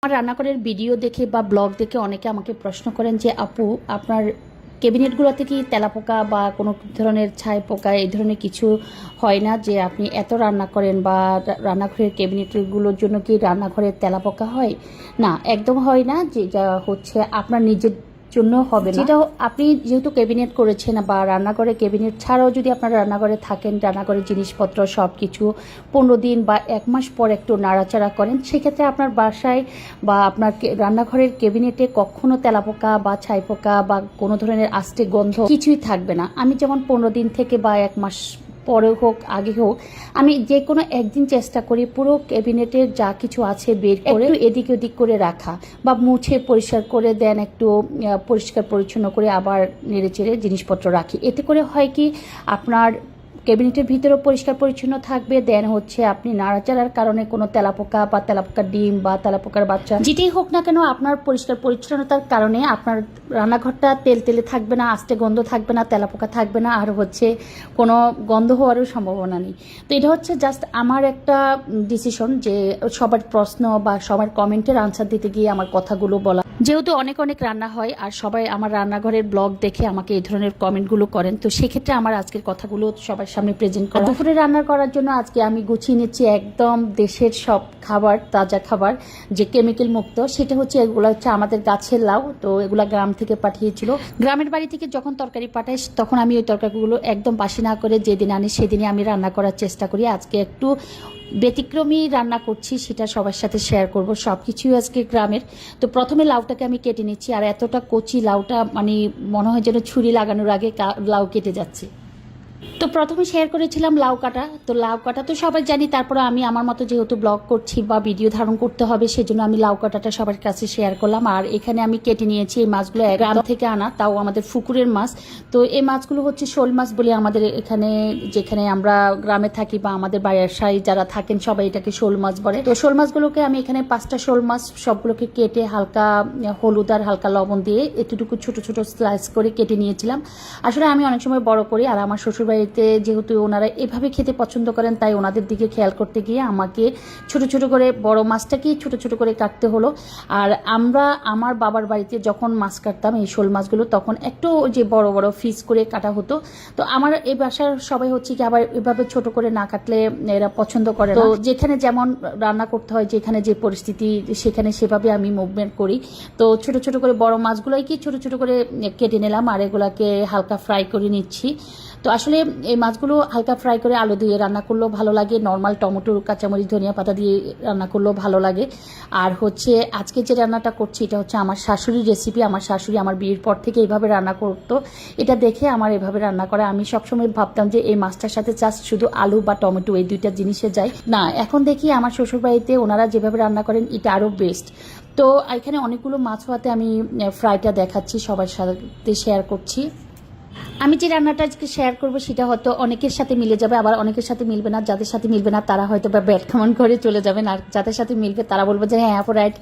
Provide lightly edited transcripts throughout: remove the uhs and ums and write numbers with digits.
আমার রান্নাঘরের ভিডিও দেখে বা ব্লগ দেখে অনেকে আমাকে প্রশ্ন করেন যে আপু আপনার ক্যাবিনেটগুলোতে কি তেলাপোকা বা কোনো ধরনের ছাই পোকা এই ধরনের কিছু হয় না, যে আপনি এত রান্না করেন বা রান্নাঘরের ক্যাবিনেটগুলোর জন্য কি রান্নাঘরের তেলাপোকা হয়? না, একদম হয় না। যেটা হচ্ছে আপনার নিজের জন্য হবে না। যেটা আপনি যেহেতু ক্যাবিনেট করেছেন বা রান্নাঘরে ক্যাবিনেট ছাড়াও যদি আপনার রান্নাঘরে থাকেন, রান্নাঘরের জিনিসপত্র সব কিছু 15 দিন বা 1 মাস পর একটু নাড়াচাড়া করেন, সেক্ষেত্রে আপনার বাসায় বা আপনার রান্নাঘরের ক্যাবিনেটে কখনো তেলাপোকা বা ছাইপোকা বা কোনো ধরনের আস্তে গন্ধ কিছুই থাকবে না। আমি যেমন 15 দিন থেকে বা 1 মাস পরে হোক আগে হোক, আমি যে কোনো একদিন চেষ্টা করি পুরো ক্যাবিনেটের যা কিছু আছে বের করে একটু এদিক ওদিক করে রাখা বা মুছে পরিষ্কার করে দেন, একটু পরিষ্কার পরিচ্ছন্ন করে আবার নেড়ে চেড়ে জিনিসপত্র রাখি। এতে করে হয় কি আপনার ক্যাবিনেটের ভিতরেও পরিষ্কার পরিচ্ছন্ন থাকবে, দেন হচ্ছে আপনি নাড়াচাড়ার কারণে কোনো তেলাপোকা বা তেলাপোকার ডিম বা তেলাপোকার বাচ্চা যেটাই হোক না কেন, আপনার পরিষ্কার পরিচ্ছন্নতার কারণে আপনার রান্নাঘরটা তেল তেলে থাকবে না, আস্তে গন্ধ থাকবে না, তেলাপোকা থাকবে না, আর হচ্ছে কোনো গন্ধ হওয়ারও সম্ভাবনা নেই। তো এটা হচ্ছে জাস্ট আমার একটা ডিসিশন, যে সবার প্রশ্ন বা সবার কমেন্টের আনসার দিতে গিয়ে আমার কথাগুলো বলা। যেহেতু অনেক অনেক রান্না হয় আর সবাই আমার রান্নাঘরের ব্লগ দেখে আমাকে এই ধরনের কমেন্টগুলো করেন, তো সেক্ষেত্রে আমার আজকের কথাগুলো সবার সামনে প্রেজেন্ট করা। দুপুরে রান্না করার জন্য আজকে আমি গুছিয়ে নিচ্ছি একদম দেশের সব খাবার, তাজা খাবার, যে কেমিক্যাল মুক্ত। সেটা হচ্ছে এগুলো হচ্ছে আমাদের গাছের লাউ, তো এগুলা গ্রাম থেকে পাঠিয়েছিল। গ্রামের বাড়ি থেকে যখন তরকারি পাঠাই তখন আমি ওই তরকারিগুলো একদম বাসি না করে যেদিন আনি সেদিনই আমি রান্না করার চেষ্টা করি। আজকে একটু ব্যতিক্রমী রান্না করছি, সেটা সবার সাথে শেয়ার করব। সব কিছুই আজকে গ্রামের। তো প্রথমে লাউটাকে আমি কেটে নিচ্ছি, আর এতটা কচি লাউটা মানে মনে হয় যেন ছুরি লাগানোর আগে লাউ কেটে যাচ্ছে। তো প্রথমে শেয়ার করেছিলাম লাউ কাটা, তো লাউ কাটা তো সবাই জানি, তারপরে আমি আমার মতো যেহেতু ব্লগ করছি বা ভিডিও ধারণ করতে হবে সেজন্য আমি লাউ কাটাটা সবার কাছে শেয়ার করলাম। আর এখানে আমি কেটে নিয়েছি এই মাছগুলো গ্রাম থেকে আনা, তাও আমাদের পুকুরের মাছ। তো এই মাছগুলো হচ্ছে শোল মাছ বলে আমাদের এখানে, যেখানে আমরা গ্রামে থাকি বা আমাদের বাসায় যারা থাকেন সবাই এটাকে শোল মাছ বলে। তো শোল মাছগুলোকে আমি এখানে 5টা শোল মাছ সবগুলোকে কেটে হালকা হলুদ আর হালকা লবণ দিয়ে এতটুকু ছোট ছোট স্লাইস করে কেটে নিয়েছিলাম। আসলে আমি অনেক সময় বড় করি, আর আমার শ্বশুরবাড়িতে যেহেতু ওনারা এভাবে খেতে পছন্দ করেন, তাই ওনাদের দিকে খেয়াল করতে গিয়ে আমাকে ছোট ছোট করে বড় মাছটাকে ছোট ছোট করে কাটতে হলো। আর আমার বাবার বাড়িতে যখন মাছ কাটতাম এই শোল মাছগুলো, তখন একটু যে বড় বড় পিস করে কাটা হতো। তো আমার এই বাসার সবাই হচ্ছে কি আবার এভাবে ছোট করে না কাটলে এরা পছন্দ করে না। তো যেখানে যেমন রান্না করতে হয়, যেখানে যে পরিস্থিতি সেখানে সেভাবে আমি মুভমেন্ট করি। তো ছোট ছোট করে বড় মাছগুলোই কি ছোট ছোট করে কেটে নিলাম, আর এগুলাকে হালকা ফ্রাই করে নিচ্ছি। তো আসলে এই মাছগুলো হালকা ফ্রাই করে আলু দিয়ে রান্না করলেও ভালো লাগে, নর্মাল টমেটো কাঁচামরিচ ধনিয়া পাতা দিয়ে রান্না করলেও ভালো লাগে। আর হচ্ছে আজকে যে রান্নাটা করছি এটা হচ্ছে আমার শাশুড়ির রেসিপি। আমার শাশুড়ি আমার বিয়ের পর থেকে এইভাবে রান্না করতো, এটা দেখে আমার এভাবে রান্না করা। আমি সবসময় ভাবতাম যে এই মাছটার সাথে জাস্ট শুধু আলু বা টমেটো এই দুইটা জিনিসে যায় না, এখন দেখি আমার শ্বশুরবাড়িতে ওনারা যেভাবে রান্না করেন এটা আরও বেস্ট। তো এখানে অনেকগুলো মাছ হওয়াতে আমি ফ্রাইটা দেখাচ্ছি, সবার সাথে শেয়ার করছি। আমি যে রান্নাটা আজকে শেয়ার করবো সেটা হয়তো অনেকের সাথে মিলে যাবে, আবার অনেকের সাথে মিলবে না। যাদের সাথে মিলবে না তারা হয়তো বা ব্যাড কমেন্ট করে চলে যাবেন, আর যাদের সাথে মিলবে তারা বলবে যে হ্যাঁ আপু রাইট,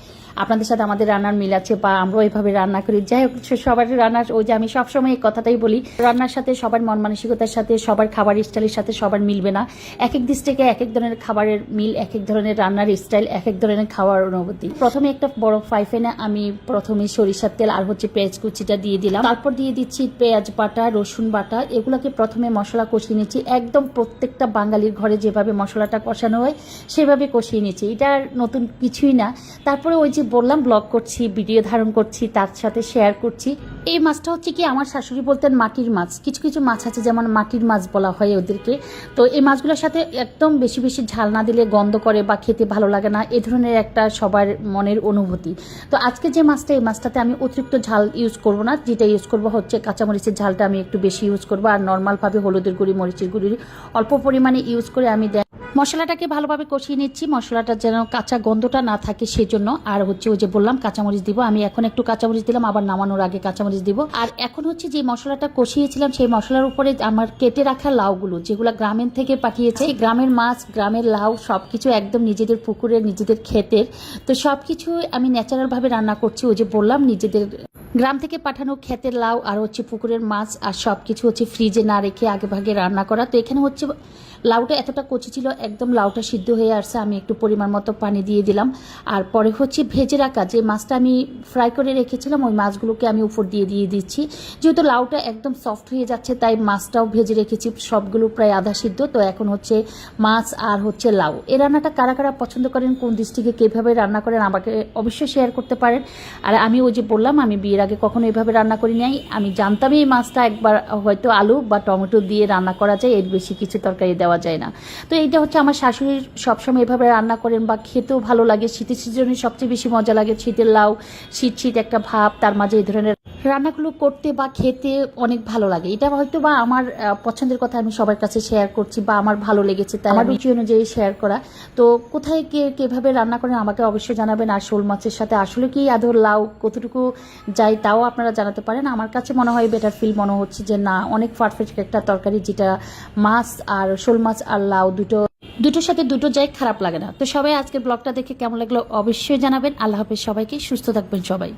আপনাদের সাথে আমাদের রান্নার মিল আছে বা আমরাও এইভাবে রান্না করি। যাই হোক, সবার রান্নার ওই যে আমি সবসময় এই কথাটাই বলি, রান্নার সাথে সবার মন মানসিকতার সাথে সবার খাবার স্টাইলের সাথে সবার মিলবে না। এক এক ডিস্ট্রিক্টে এক এক ধরনের খাবারের মিল, এক এক ধরনের রান্নার স্টাইল, এক এক ধরনের খাওয়ার অনুভূতি। প্রথমে একটা বড় ফ্রাই প্যানে আমি প্রথমে সরিষার তেল আর হচ্ছে পেঁয়াজ কুচিটা দিয়ে দিলাম, তারপর দিয়ে দিচ্ছি পেঁয়াজ বাটা, রসুন বাটা, এগুলোকে প্রথমে মশলা কষিয়ে নিচ্ছি। একদম প্রত্যেকটা বাঙালির ঘরে যেভাবে মশলাটা কষানো হয় সেভাবে কষিয়ে নিচ্ছি, এটা নতুন কিছুই না। তারপরে ওই যে বললাম ব্লগ করছি, ভিডিও ধারণ করছি, তার সাথে শেয়ার করছি। এই মাছটা হচ্ছে কি আমার শাশুড়ি বলতেন মাটির মাছ। কিছু কিছু মাছ আছে যেমন মাটির মাছ বলা হয় ওদেরকে। তো এই মাছগুলোর সাথে একদম বেশি বেশি ঝাল না দিলে গন্ধ করে বা খেতে ভালো লাগে না, এ ধরনের একটা সবার মনের অনুভূতি। তো আজকে যে মাছটা, এই মাছটাতে আমি অতিরিক্ত ঝাল ইউজ করব না, যেটা ইউজ করব হচ্ছে কাঁচামরিচের ঝালটা আমি একটু বেশি ইউজ করব, আর নর্মালভাবে হলুদের গুঁড়ি মরিচের গুঁড়ি অল্প পরিমাণে ইউজ করে আমি মশলাটাকে ভালোভাবে কষিয়ে নিচ্ছি, মশলাটা যেন কাঁচা গন্ধটা না থাকে সেজন্য। আর হচ্ছে ওই যে বললাম কাঁচামরিচ দিব, আমি এখন একটু কাঁচামরিচ দিলাম, আবার নামানোর আগে কাঁচামরিচ দিব। আর এখন হচ্ছে যে মশলাটা কষিয়েছিলাম সেই মশলার উপরে আমার কেটে রাখা লাউগুলো, যেগুলো গ্রামের থেকে পাঠিয়েছে, গ্রামের মাছ, গ্রামের লাউ, সবকিছু একদম নিজেদের পুকুরের, নিজেদের ক্ষেতের। তো সবকিছু আমি ন্যাচারাল ভাবে রান্না করছি, ওই যে বললাম নিজেদের গ্রাম থেকে পাঠানো ক্ষেতের লাউ আর হচ্ছে পুকুরের মাছ, আর সবকিছু হচ্ছে ফ্রিজে না রেখে আগে ভাগে রান্না করা। তো এখানে হচ্ছে লাউটা এতটা কচি ছিল, একদম লাউটা সিদ্ধ হয়ে আসছে। আমি একটু পরিমাণ মতো পানি দিয়ে দিলাম। আর পরে হচ্ছে ভেজে রাখা যে মাছটা আমি ফ্রাই করে রেখেছিলাম, ওই মাছগুলোকে আমি উপর দিয়ে দিচ্ছি। যেহেতু লাউটা একদম সফট হয়ে যাচ্ছে, তাই মাছটাও ভেজে রেখেছি, সবগুলো প্রায় আধা সিদ্ধ। তো এখন হচ্ছে মাছ আর হচ্ছে লাউ। এই রান্নাটা কারা কারা পছন্দ করেন, কোন ডিস্ট্রিক্টে কীভাবে রান্না করেন আমাকে অবশ্যই শেয়ার করতে পারেন। আর আমি ওই যে বললাম, আমি বিয়ের আগে কখনো এভাবে রান্না করি নাই। আমি জানতামই এই মাছটা একবার হয়তো আলু বা টমেটো দিয়ে রান্না করা যায়, এর বেশি কিছু তরকারি দেওয়া যায় না। তো এইটা হচ্ছে আমার শাশুড়ি সবসময় এভাবে রান্না করেন, বা খেতেও ভালো লাগে। শীতের সিজনে সবচেয়ে বেশি মজা লাগে, শীতের লাউ, শীত শীত একটা ভাব, তার মাঝে এই ধরনের রান্নাগুলো করতে বা খেতে অনেক ভালো লাগে। এটা হয়তো বা আমার পছন্দের কথা আমি সবার কাছে শেয়ার করছি, বা আমার ভালো লেগেছে তাই আমার রুচি অনুযায়ী শেয়ার করা। তো কোথায় কে কীভাবে রান্না করেন আমাকে অবশ্যই জানাবেন। আর শোল মাছের সাথে আসলে কি আদৌ লাউ কতটুকু যায় তাও আপনারা জানাতে পারেন। আমার কাছে মনে হয় বেটার ফিল মনে হচ্ছে যে না, অনেক পারফেক্ট একটা তরকারি, যেটা মাছ আর শোল মাছ আর লাউ দুটোর সাথে দুটো যায়, খারাপ লাগে না। তো সবাই আজকের ব্লগটা দেখে কেমন লাগলো অবশ্যই জানাবেন। আল্লাহ হাফেজ সবাইকে, সুস্থ থাকবেন সবাই।